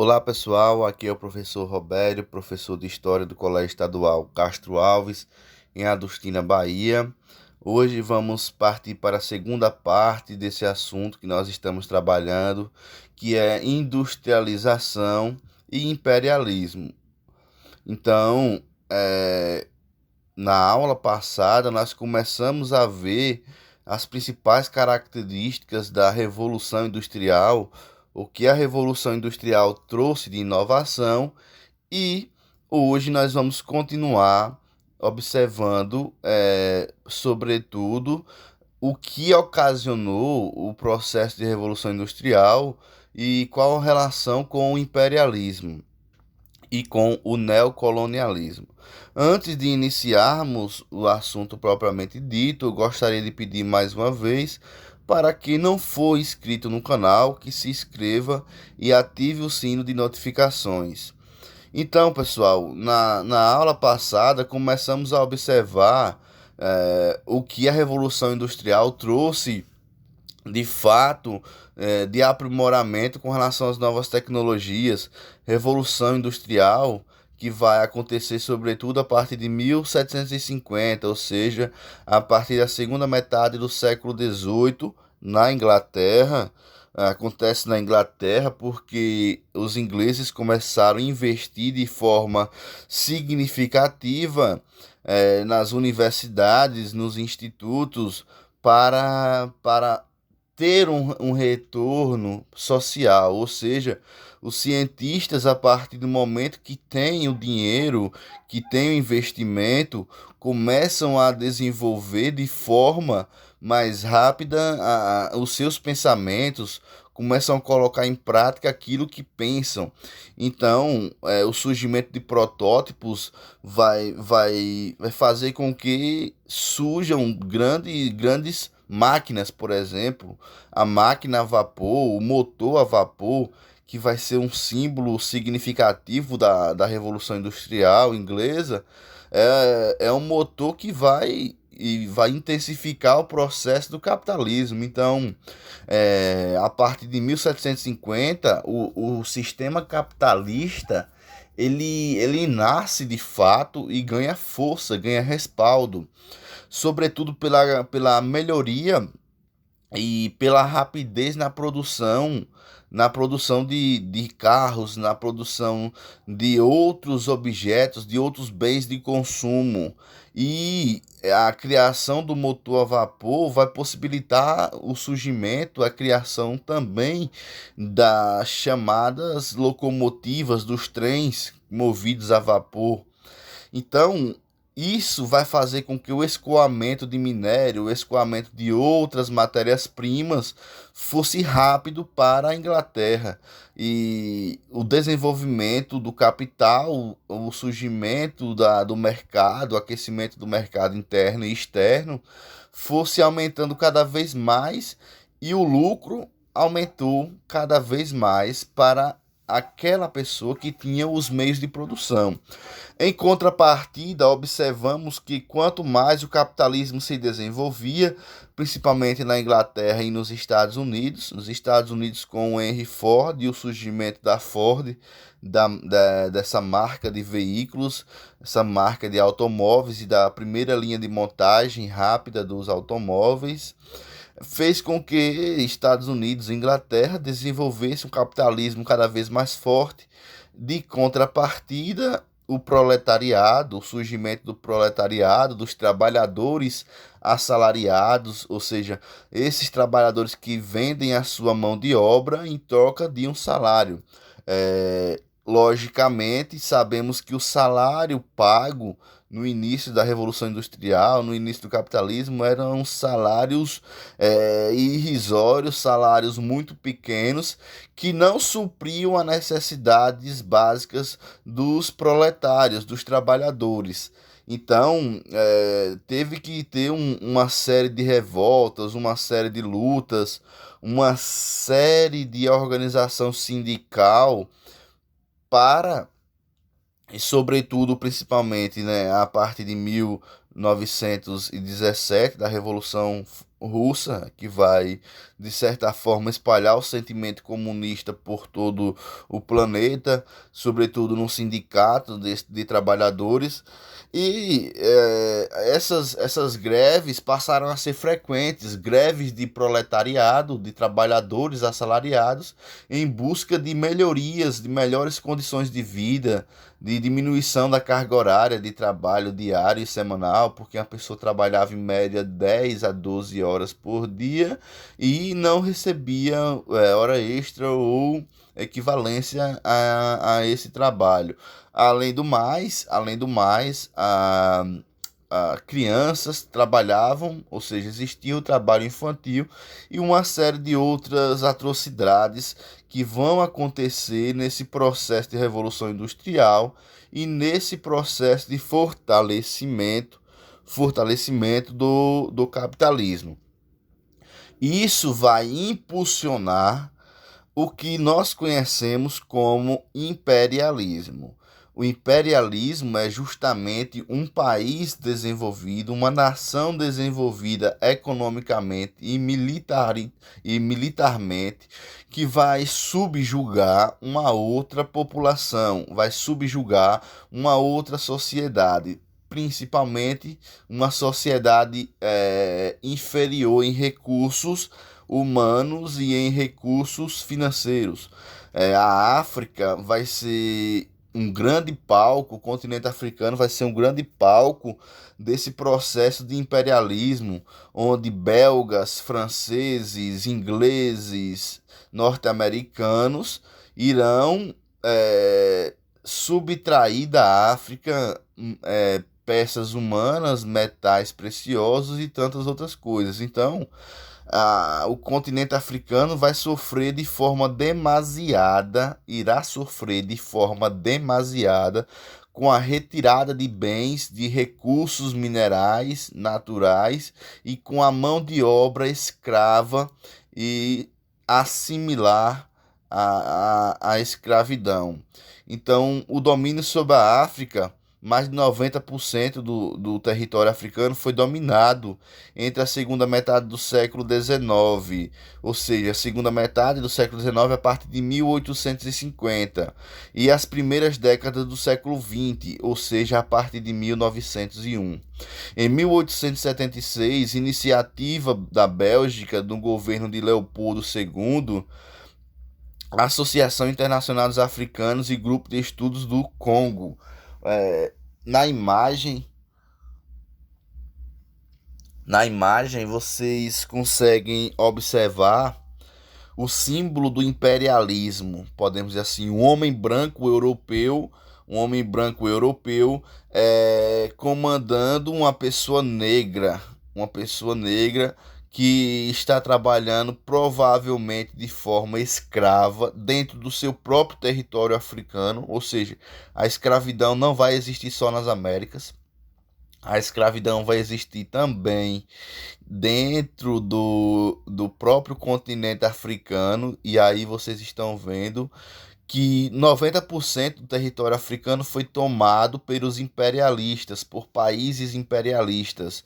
Olá pessoal, aqui é o professor Robério, professor de História do Colégio Estadual Castro Alves, em Adustina, Bahia. Hoje vamos partir para a segunda parte desse assunto que nós estamos trabalhando, que é industrialização e imperialismo. Então, na aula passada, nós começamos a ver as principais características da Revolução Industrial, o que a Revolução Industrial trouxe de inovação, e hoje nós vamos continuar observando, sobretudo, o que ocasionou o processo de Revolução Industrial e qual a relação com o imperialismo e com o neocolonialismo. Antes de iniciarmos o assunto propriamente dito, eu gostaria de pedir mais uma vez para quem não for inscrito no canal, que se inscreva e ative o sino de notificações. Então, pessoal, na aula passada começamos a observar o que a Revolução Industrial trouxe de fato, de aprimoramento com relação às novas tecnologias, revolução industrial que vai acontecer sobretudo a partir de 1750, ou seja, a partir da segunda metade do século XVIII, na Inglaterra. Acontece na Inglaterra porque os ingleses começaram a investir de forma significativa nas universidades, nos institutos, para ter um retorno social, ou seja, os cientistas, a partir do momento que têm o dinheiro, que têm o investimento, começam a desenvolver de forma mais rápida os seus pensamentos, começam a colocar em prática aquilo que pensam. Então, o surgimento de protótipos vai fazer com que surjam grandes máquinas, por exemplo, a máquina a vapor, o motor a vapor, que vai ser um símbolo significativo da Revolução Industrial inglesa. É um motor que vai intensificar o processo do capitalismo. Então, a partir de 1750, o sistema capitalista ele nasce de fato e ganha força, ganha respaldo, sobretudo pela melhoria e pela rapidez na produção de carros, na produção de outros objetos, de outros bens de consumo. E a criação do motor a vapor vai possibilitar o surgimento, a criação também das chamadas locomotivas, dos trens movidos a vapor. Então, isso vai fazer com que o escoamento de minério, o escoamento de outras matérias-primas fosse rápido para a Inglaterra. E o desenvolvimento do capital, o surgimento do mercado, o aquecimento do mercado interno e externo, fosse aumentando cada vez mais, e o lucro aumentou cada vez mais para aquela pessoa que tinha os meios de produção. Em contrapartida, observamos que quanto mais o capitalismo se desenvolvia, principalmente na Inglaterra e nos Estados Unidos com o Henry Ford e o surgimento da Ford, dessa marca de veículos, essa marca de automóveis e da primeira linha de montagem rápida dos automóveis, fez com que Estados Unidos e Inglaterra desenvolvessem um capitalismo cada vez mais forte. De contrapartida, o proletariado, o surgimento do proletariado, dos trabalhadores assalariados, ou seja, esses trabalhadores que vendem a sua mão de obra em troca de um salário. Logicamente, sabemos que o salário pago no início da Revolução Industrial, no início do capitalismo, eram salários irrisórios, salários muito pequenos, que não supriam as necessidades básicas dos proletários, dos trabalhadores. Então, teve que ter uma série de revoltas, uma série de lutas, uma série de organização sindical para, e sobretudo, principalmente, né, a partir de 1917, da Revolução russa, que vai, de certa forma, espalhar o sentimento comunista por todo o planeta, sobretudo no sindicato de trabalhadores. E essas greves passaram a ser frequentes, greves de proletariado, de trabalhadores assalariados, em busca de melhorias, de melhores condições de vida, de diminuição da carga horária de trabalho diário e semanal, porque a pessoa trabalhava em média 10 a 12 horas por dia e não recebia hora extra ou equivalência a esse trabalho. Além do mais, crianças trabalhavam, ou seja, existia o trabalho infantil e uma série de outras atrocidades que vão acontecer nesse processo de revolução industrial e nesse processo de fortalecimento do capitalismo. Isso vai impulsionar o que nós conhecemos como imperialismo. O imperialismo é justamente um país desenvolvido, uma nação desenvolvida economicamente e militarmente, que vai subjugar uma outra população, vai subjugar uma outra sociedade, principalmente uma sociedade inferior em recursos humanos e em recursos financeiros. A África vai ser um grande palco, o continente africano vai ser um grande palco desse processo de imperialismo, onde belgas, franceses, ingleses, norte-americanos irão subtrair da África peças humanas, metais preciosos e tantas outras coisas. Então, o continente africano irá sofrer de forma demasiada com a retirada de bens, de recursos minerais naturais e com a mão de obra escrava e assimilar a escravidão. Então, o domínio sobre a África, mais de 90% do território africano foi dominado entre a segunda metade do século XIX, ou seja, a segunda metade do século XIX a partir de 1850, e as primeiras décadas do século XX, ou seja, a partir de 1901. Em 1876, iniciativa da Bélgica, do governo de Leopoldo II, a Associação Internacional dos Africanos e Grupo de Estudos do Congo. É, na imagem, na imagem vocês conseguem observar o símbolo do imperialismo, podemos dizer assim, um homem branco europeu comandando uma pessoa negra que está trabalhando provavelmente de forma escrava dentro do seu próprio território africano, ou seja, a escravidão não vai existir só nas Américas, a escravidão vai existir também dentro do próprio continente africano, e aí vocês estão vendo que 90% do território africano foi tomado pelos imperialistas, por países imperialistas.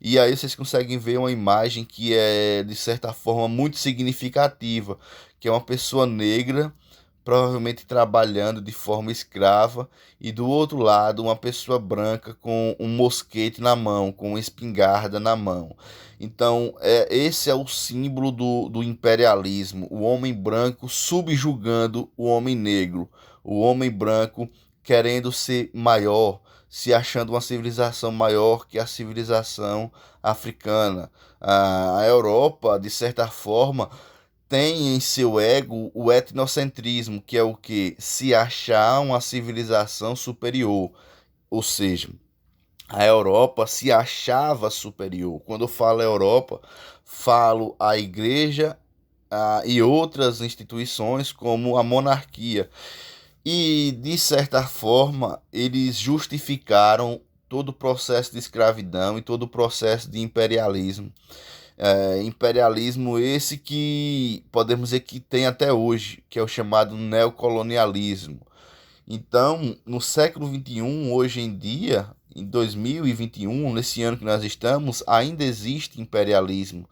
E aí vocês conseguem ver uma imagem que é, de certa forma, muito significativa, que é uma pessoa negra, provavelmente trabalhando de forma escrava, e do outro lado uma pessoa branca com um mosquete na mão, com uma espingarda na mão. Então, esse é o símbolo do imperialismo, o homem branco subjugando o homem negro, o homem branco querendo ser maior, se achando uma civilização maior que a civilização africana. A Europa, de certa forma, tem em seu ego o etnocentrismo, que é o que? Se achar uma civilização superior. Ou seja, a Europa se achava superior. Quando eu falo Europa, falo a igreja e outras instituições, como a monarquia. E, de certa forma, eles justificaram todo o processo de escravidão e todo o processo de imperialismo. Imperialismo esse que podemos dizer que tem até hoje, que é o chamado neocolonialismo. Então, no século XXI, hoje em dia, em 2021, nesse ano que nós estamos, ainda existe imperialismo.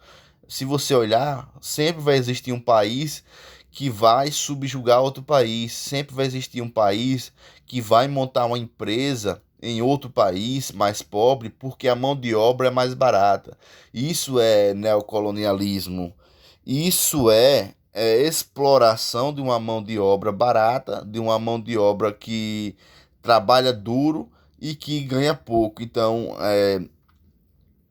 Se você olhar, sempre vai existir um país que vai subjugar outro país, sempre vai existir um país que vai montar uma empresa em outro país mais pobre porque a mão de obra é mais barata. Isso é neocolonialismo. Isso é exploração de uma mão de obra barata, de uma mão de obra que trabalha duro e que ganha pouco. Então,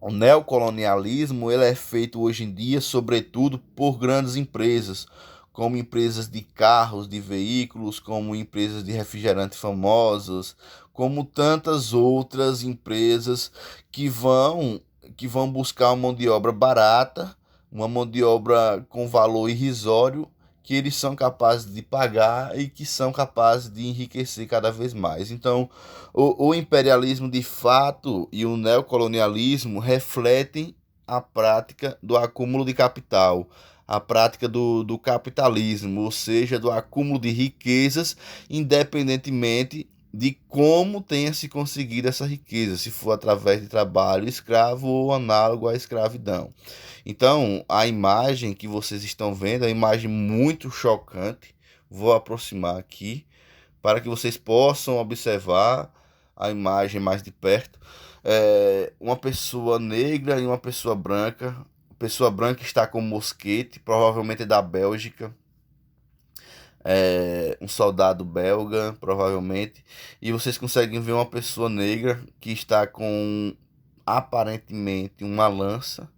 o neocolonialismo ele é feito hoje em dia, sobretudo, por grandes empresas, como empresas de carros, de veículos, como empresas de refrigerante famosas, como tantas outras empresas que vão buscar uma mão de obra barata, uma mão de obra com valor irrisório, que eles são capazes de pagar e que são capazes de enriquecer cada vez mais. Então, o imperialismo de fato e o neocolonialismo refletem a prática do acúmulo de capital, a prática do capitalismo, ou seja, do acúmulo de riquezas, independentemente de como tenha se conseguido essa riqueza, se for através de trabalho escravo ou análogo à escravidão. Então, a imagem que vocês estão vendo é uma imagem muito chocante. Vou aproximar aqui para que vocês possam observar a imagem mais de perto. Uma pessoa negra e uma pessoa branca. A pessoa branca está com um mosquete, provavelmente é da Bélgica. Um soldado belga, provavelmente. E vocês conseguem ver uma pessoa negra que está com aparentemente uma lança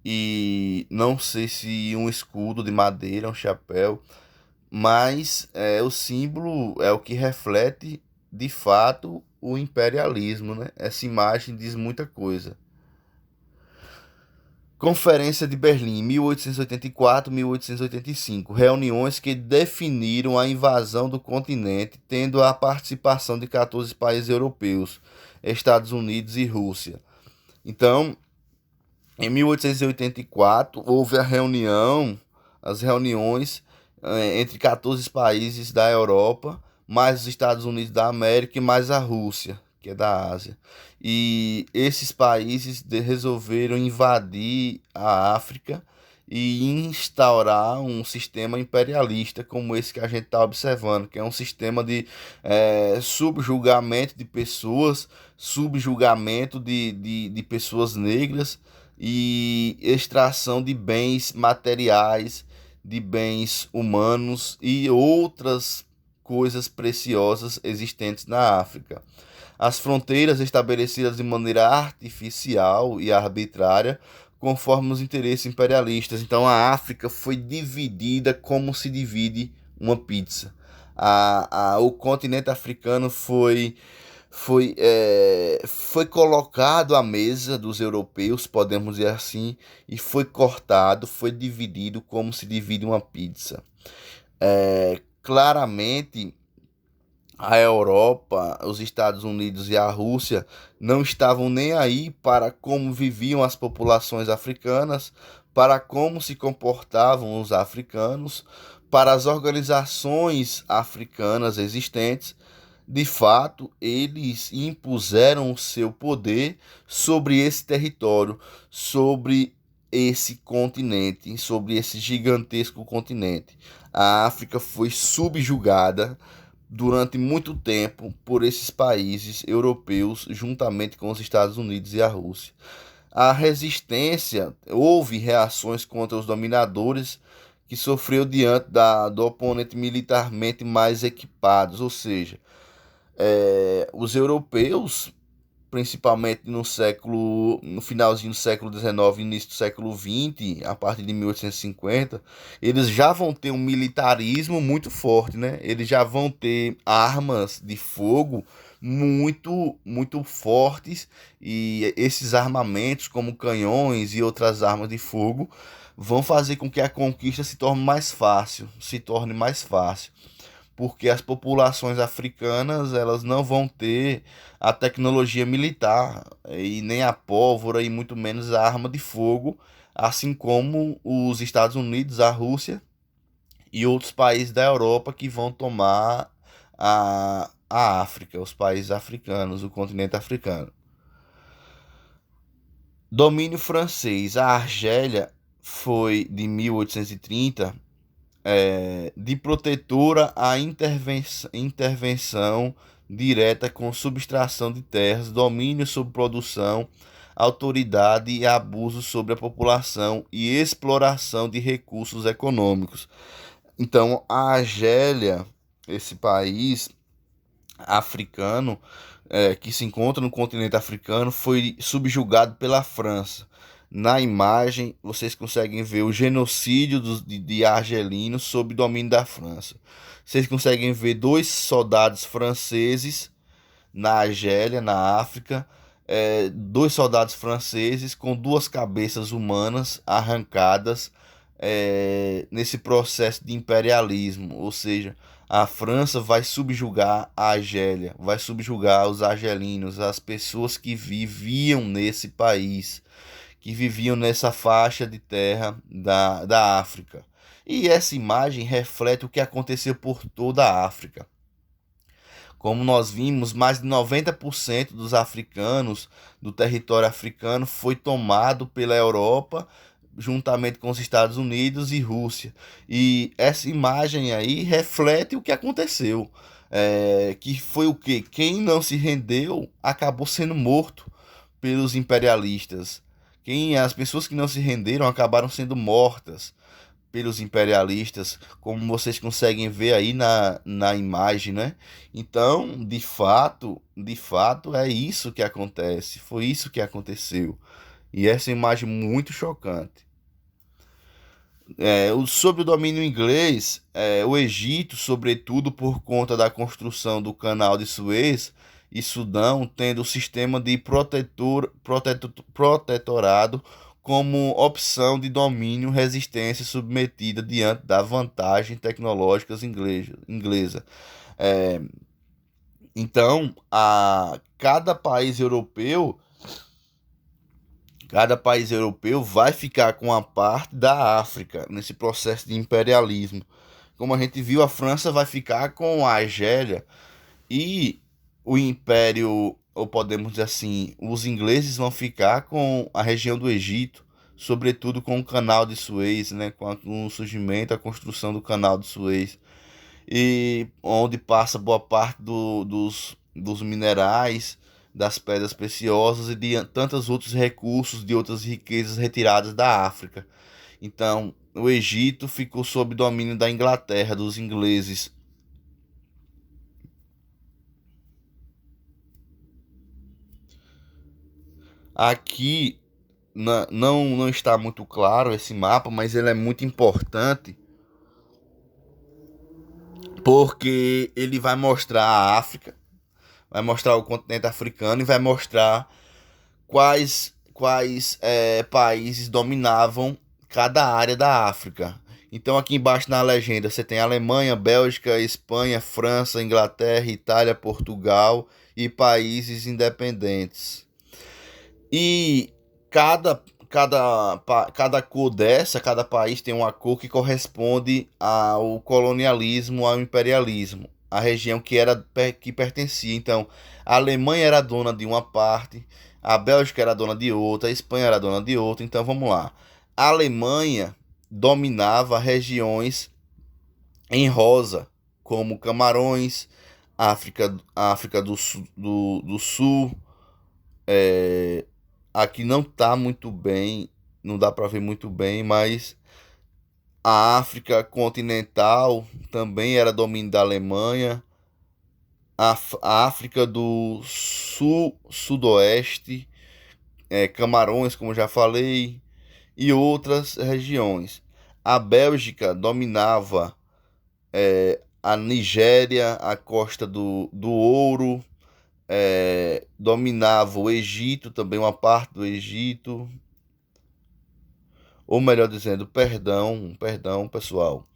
e não sei se um escudo de madeira, um chapéu, mas o símbolo é o que reflete de fato o imperialismo, né? Essa imagem diz muita coisa. Conferência de Berlim, 1884-1885. Reuniões que definiram a invasão do continente, tendo a participação de 14 países europeus, Estados Unidos e Rússia. Então, em 1884, houve as reuniões entre 14 países da Europa, mais os Estados Unidos da América e mais a Rússia, que é da Ásia. E esses países resolveram invadir a África e instaurar um sistema imperialista como esse que a gente está observando, que é um sistema de subjugamento de pessoas, subjugamento de pessoas negras e extração de bens materiais, de bens humanos e outras coisas preciosas existentes na África. As fronteiras estabelecidas de maneira artificial e arbitrária, conforme os interesses imperialistas. Então a África foi dividida como se divide uma pizza. O continente africano foi colocado à mesa dos europeus, podemos dizer assim, e foi cortado, foi dividido como se divide uma pizza. Claramente, a Europa, os Estados Unidos e a Rússia não estavam nem aí para como viviam as populações africanas, para como se comportavam os africanos, para as organizações africanas existentes. De fato, eles impuseram o seu poder sobre esse território, sobre esse continente, sobre esse gigantesco continente. A África foi subjugada durante muito tempo por esses países europeus, juntamente com os Estados Unidos e a Rússia. A resistência, houve reações contra os dominadores que sofreu diante do oponente militarmente mais equipados, ou seja, os europeus, principalmente no finalzinho do século XIX, início do século XX, a partir de 1850, eles já vão ter um militarismo muito forte, né? Eles já vão ter armas de fogo muito, muito fortes e esses armamentos, como canhões e outras armas de fogo, vão fazer com que a conquista se torne mais fácil, porque as populações africanas elas não vão ter a tecnologia militar e nem a pólvora e muito menos a arma de fogo, assim como os Estados Unidos, a Rússia e outros países da Europa que vão tomar a África, os países africanos, o continente africano. Domínio francês. A Argélia foi de 1830 de protetora à intervenção direta com subtração de terras, domínio sobre produção, autoridade e abuso sobre a população e exploração de recursos econômicos. Então, a Argélia, esse país africano, que se encontra no continente africano, foi subjugado pela França. Na imagem, vocês conseguem ver o genocídio de argelinos sob domínio da França. Vocês conseguem ver dois soldados franceses na Argélia, na África, dois soldados franceses com duas cabeças humanas arrancadas nesse processo de imperialismo, ou seja, a França vai subjugar a Argélia, vai subjugar os argelinos, as pessoas que viviam nesse país, que viviam nessa faixa de terra da África. E essa imagem reflete o que aconteceu por toda a África. Como nós vimos, mais de 90% dos africanos, do território africano, foi tomado pela Europa, juntamente com os Estados Unidos e Rússia. E essa imagem aí reflete o que aconteceu. Que foi o quê? Quem não se rendeu acabou sendo morto pelos imperialistas. As pessoas que não se renderam acabaram sendo mortas pelos imperialistas, como vocês conseguem ver aí na imagem, né? Então, de fato é isso que acontece, foi isso que aconteceu. E essa imagem muito chocante. Sobre o domínio inglês, o Egito, sobretudo por conta da construção do Canal de Suez e Sudão, tendo o sistema de protetorado como opção de domínio resistência submetida diante da vantagem tecnológica inglesa. É, então, cada país europeu vai ficar com a parte da África nesse processo de imperialismo. Como a gente viu, a França vai ficar com a Argélia e o Império, ou podemos dizer assim, os ingleses vão ficar com a região do Egito, sobretudo com o Canal de Suez, né, com o surgimento, a construção do Canal de Suez, e onde passa boa parte dos minerais, das pedras preciosas e de tantos outros recursos, de outras riquezas retiradas da África. Então, o Egito ficou sob domínio da Inglaterra, dos ingleses. Aqui não está muito claro esse mapa, mas ele é muito importante porque ele vai mostrar a África, vai mostrar o continente africano e vai mostrar quais países dominavam cada área da África. Então aqui embaixo na legenda você tem Alemanha, Bélgica, Espanha, França, Inglaterra, Itália, Portugal e países independentes. E cada cor dessa, cada país tem uma cor que corresponde ao colonialismo, ao imperialismo, a região que pertencia. Então, a Alemanha era dona de uma parte, a Bélgica era dona de outra, a Espanha era dona de outra. Então, vamos lá. A Alemanha dominava regiões em rosa, como Camarões, África do Sul. Aqui não tá muito bem, não dá para ver muito bem, mas a África continental também era domínio da Alemanha. A África do Sul, Sudoeste, Camarões, como já falei, e outras regiões. A Bélgica dominava a Nigéria, a Costa do Ouro, dominava o Egito, também uma parte do Egito, ou melhor dizendo, perdão, pessoal.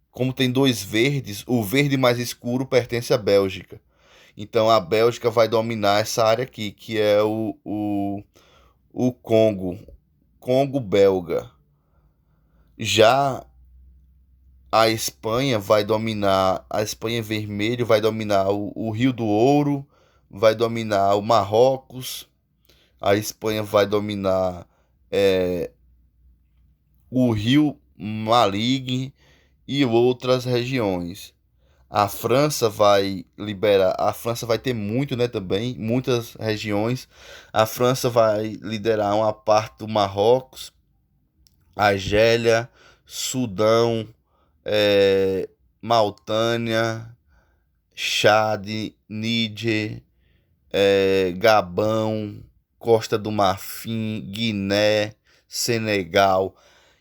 Como tem dois verdes, o verde mais escuro pertence à Bélgica. Então a Bélgica vai dominar essa área aqui, que é o Congo belga. Já A Espanha vai dominar, a Espanha vermelho vai dominar o Rio do Ouro, vai dominar o Marrocos, a Espanha vai dominar é, o Rio Maligne e outras regiões. A França vai liberar, a França vai ter muito, né, também, muitas regiões. A França vai liderar uma parte do Marrocos, Argélia, Sudão, Mauritânia, Chad, Níger, Gabão, Costa do Marfim, Guiné, Senegal.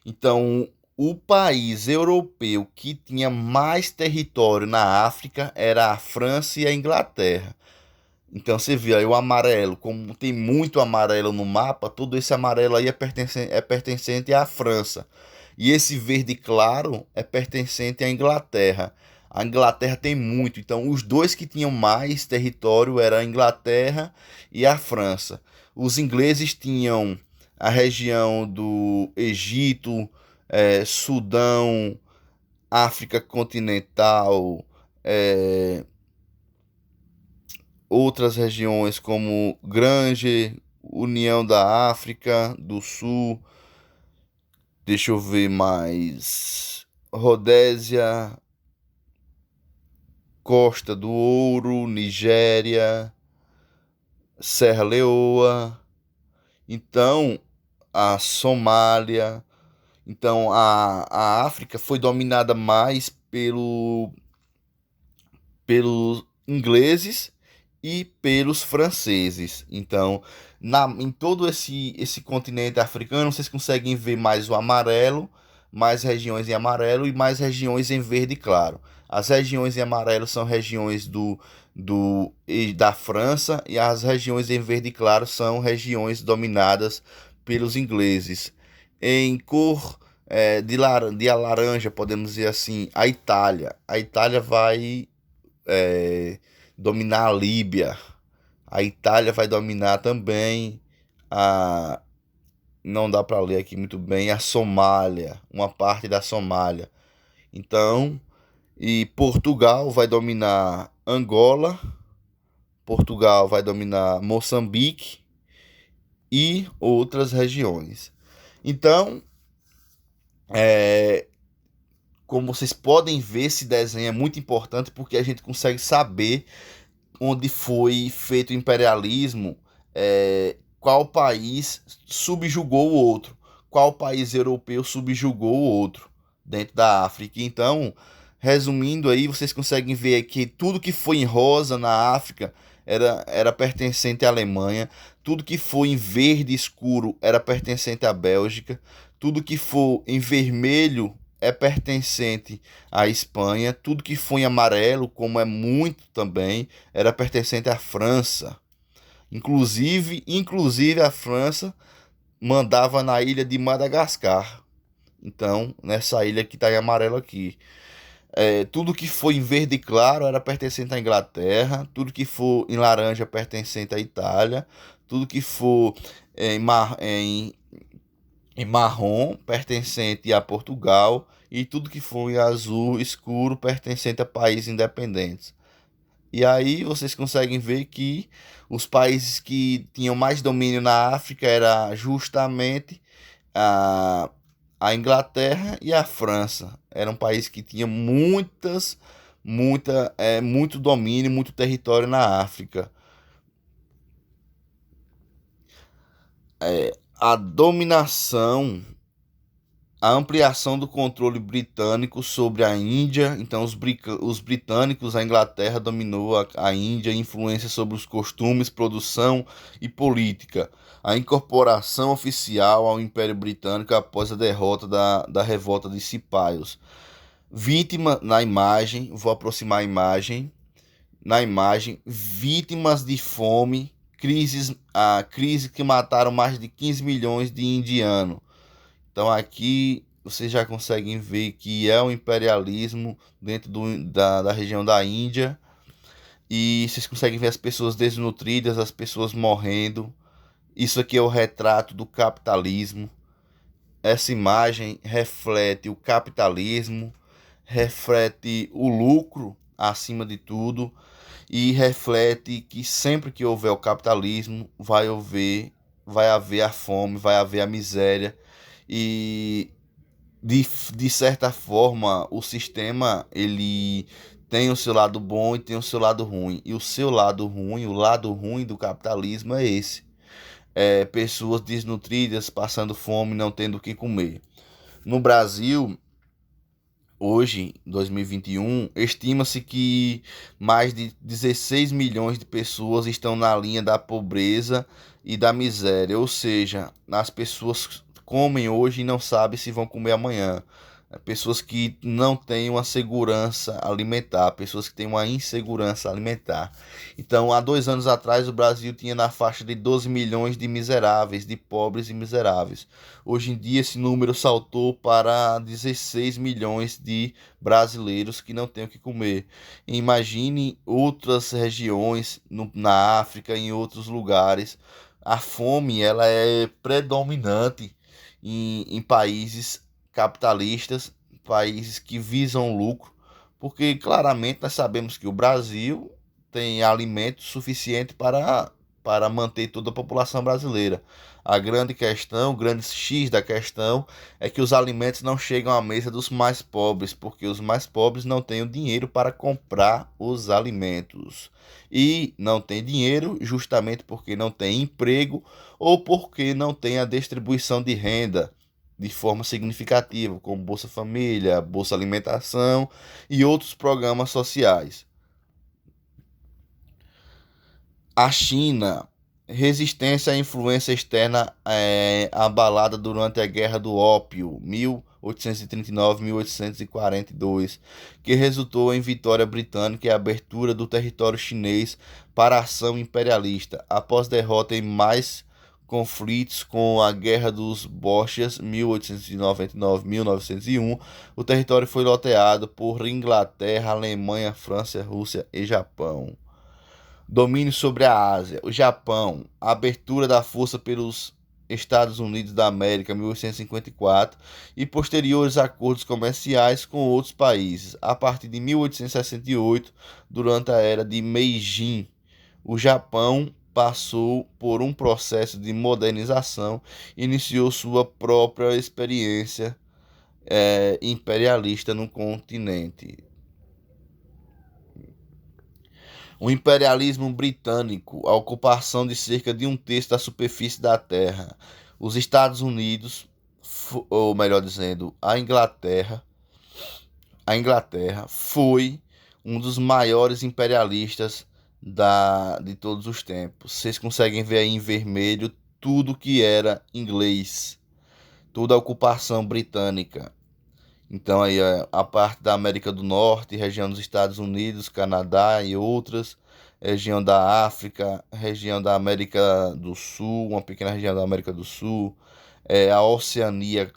Então, o país europeu que tinha mais território na África era a França e a Inglaterra. Então você vê aí o amarelo, como tem muito amarelo no mapa, todo esse amarelo aí é pertencente à França. E esse verde claro é pertencente à Inglaterra. A Inglaterra tem muito, então os dois que tinham mais território eram a Inglaterra e a França. Os ingleses tinham a região do Egito, Sudão, África continental, eh, outras regiões como Granger, União da África do Sul, deixa eu ver mais, Rodésia, Costa do Ouro, Nigéria, Serra Leoa, então a Somália. Então a África foi dominada mais pelos ingleses e pelos franceses. Então, em todo esse continente africano, vocês conseguem ver mais o amarelo, mais regiões em amarelo e mais regiões em verde claro. As regiões em amarelo são regiões da França e as regiões em verde claro são regiões dominadas pelos ingleses. Em cor de laranja, podemos dizer assim, a Itália. A Itália vai dominar a Líbia. A Itália vai dominar também a. Não dá para ler aqui muito bem. A Somália, uma parte da Somália. Então, e Portugal vai dominar Angola. Portugal vai dominar Moçambique e outras regiões. Então, é, como vocês podem ver, esse desenho é muito importante porque a gente consegue saber onde foi feito o imperialismo, qual país subjugou o outro, qual país europeu subjugou o outro dentro da África. Então, resumindo aí, vocês conseguem ver que tudo que foi em rosa na África era pertencente à Alemanha, tudo que foi em verde escuro era pertencente à Bélgica, tudo que for em vermelho é pertencente à Espanha, tudo que foi em amarelo, como é muito também, era pertencente à França. Inclusive a França mandava na ilha de Madagascar. Então, nessa ilha que está em amarelo aqui. Tudo que foi em verde claro era pertencente à Inglaterra, tudo que for em laranja pertencente à Itália, tudo que for em marrom pertencente a Portugal e tudo que for em azul escuro pertencente a países independentes. E aí vocês conseguem ver que os países que tinham mais domínio na África era justamente a, a Inglaterra e a França. Era um país que tinha muito domínio, muito território na África. A dominação, a ampliação do controle britânico sobre a Índia. Então, os britânicos, a Inglaterra dominou a Índia, influência sobre os costumes, produção e política. A incorporação oficial ao Império Britânico após a derrota da revolta de Cipaios. Vítima na imagem, vou aproximar a imagem. Na imagem, vítimas de fome, a crise que mataram mais de 15 milhões de indianos. Então aqui vocês já conseguem ver que é o imperialismo dentro da região da Índia. E vocês conseguem ver as pessoas desnutridas, as pessoas morrendo. Isso aqui é o retrato do capitalismo. Essa imagem reflete o capitalismo, reflete o lucro acima de tudo e reflete que sempre que houver o capitalismo vai haver a fome, vai haver a miséria e de certa forma o sistema ele tem o seu lado bom e tem o seu lado ruim. E o seu lado ruim, o lado ruim do capitalismo é esse. Pessoas desnutridas, passando fome, não tendo o que comer. No Brasil, hoje, 2021, estima-se que mais de 16 milhões de pessoas estão na linha da pobreza e da miséria, ou seja, as pessoas comem hoje e não sabem se vão comer amanhã. Pessoas que não têm uma segurança alimentar, pessoas que têm uma insegurança alimentar. Então, há 2 anos atrás, o Brasil tinha na faixa de 12 milhões de miseráveis, de pobres e miseráveis. Hoje em dia, esse número saltou para 16 milhões de brasileiros que não têm o que comer. Imagine outras regiões na África, em outros lugares. A fome ela é predominante em países capitalistas, países que visam lucro, porque claramente nós sabemos que o Brasil tem alimento suficiente para manter toda a população brasileira. A grande questão, o grande X da questão é que os alimentos não chegam à mesa dos mais pobres, porque os mais pobres não têm o dinheiro para comprar os alimentos. E não tem dinheiro justamente porque não tem emprego ou porque não tem a distribuição de renda de forma significativa, como Bolsa Família, Bolsa Alimentação e outros programas sociais. A China, resistência à influência externa abalada durante a Guerra do Ópio, 1839-1842, que resultou em vitória britânica e abertura do território chinês para a ação imperialista. Após derrota em mais conflitos com a Guerra dos Boxers, 1899-1901, o território foi loteado por Inglaterra, Alemanha, França, Rússia e Japão. Domínio sobre a Ásia. O Japão. A abertura da força pelos Estados Unidos da América, 1854, e posteriores acordos comerciais com outros países. A partir de 1868, durante a era de Meiji, o Japão passou por um processo de modernização e iniciou sua própria experiência imperialista no continente. O imperialismo britânico, a ocupação de cerca de um terço da superfície da Terra. Os Estados Unidos, ou melhor dizendo, a Inglaterra foi um dos maiores imperialistas de todos os tempos. Vocês conseguem ver aí em vermelho tudo que era inglês, toda a ocupação britânica. Então aí a parte da América do Norte, região dos Estados Unidos, Canadá e outras, região da África, região da América do Sul, uma pequena região da América do Sul, a Oceania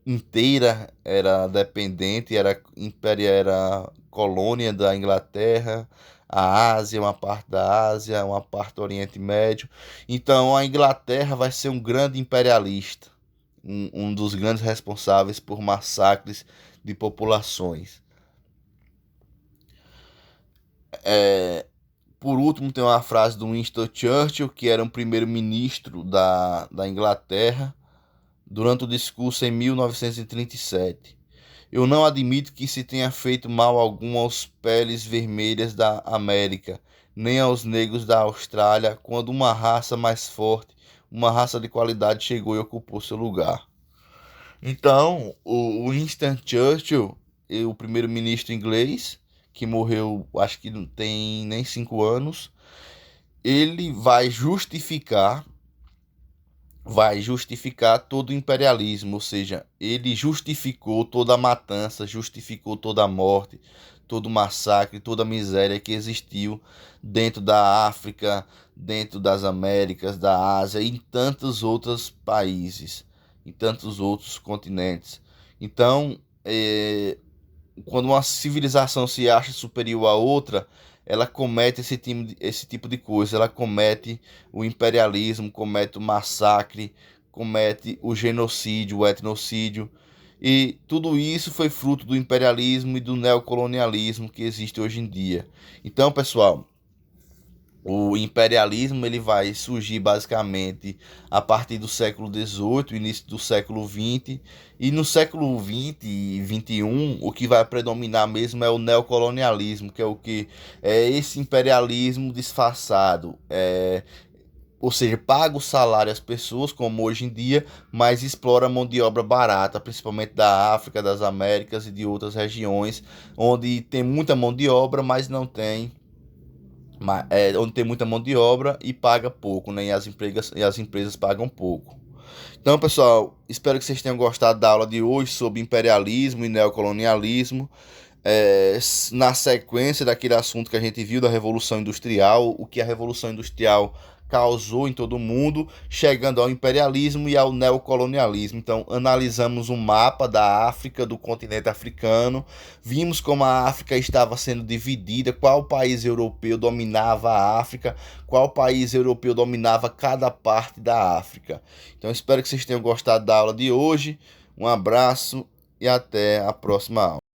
inteira era dependente, era colônia da Inglaterra, a Ásia, uma parte da Ásia, uma parte do Oriente Médio. Então a Inglaterra vai ser um grande imperialista, um dos grandes responsáveis por massacres de populações. Por último, tem uma frase do Winston Churchill, que era um primeiro-ministro da Inglaterra, durante o discurso em 1937. Eu não admito que se tenha feito mal algum aos peles vermelhas da América, nem aos negros da Austrália, quando uma raça mais forte, uma raça de qualidade chegou e ocupou seu lugar. Então, o Winston Churchill, o primeiro-ministro inglês, que morreu, acho que não tem nem 5 anos, ele vai justificar todo o imperialismo, ou seja, ele justificou toda a matança, justificou toda a morte, todo o massacre, toda a miséria que existiu dentro da África, dentro das Américas, da Ásia e em tantos outros países, em tantos outros continentes. Então, quando uma civilização se acha superior à outra, ela comete esse tipo de coisa. Ela comete o imperialismo, comete o massacre, comete o genocídio, o etnocídio. E tudo isso foi fruto do imperialismo e do neocolonialismo que existe hoje em dia. Então, pessoal, o imperialismo ele vai surgir basicamente a partir do século XVIII, início do século XX, e no século XX e XXI o que vai predominar mesmo é o neocolonialismo, que é o que é esse imperialismo disfarçado, ou seja, paga o salário às pessoas, como hoje em dia, mas explora a mão de obra barata, principalmente da África, das Américas e de outras regiões, onde tem muita mão de obra, mas não tem onde tem muita mão de obra e paga pouco, né? E as empresas pagam pouco. Então, pessoal, espero que vocês tenham gostado da aula de hoje sobre imperialismo e neocolonialismo. Na sequência daquele assunto que a gente viu da Revolução Industrial, o que a Revolução Industrial causou em todo o mundo, chegando ao imperialismo e ao neocolonialismo. Então, analisamos um mapa da África, do continente africano, vimos como a África estava sendo dividida, qual país europeu dominava a África, qual país europeu dominava cada parte da África. Então, espero que vocês tenham gostado da aula de hoje. Um abraço e até a próxima aula.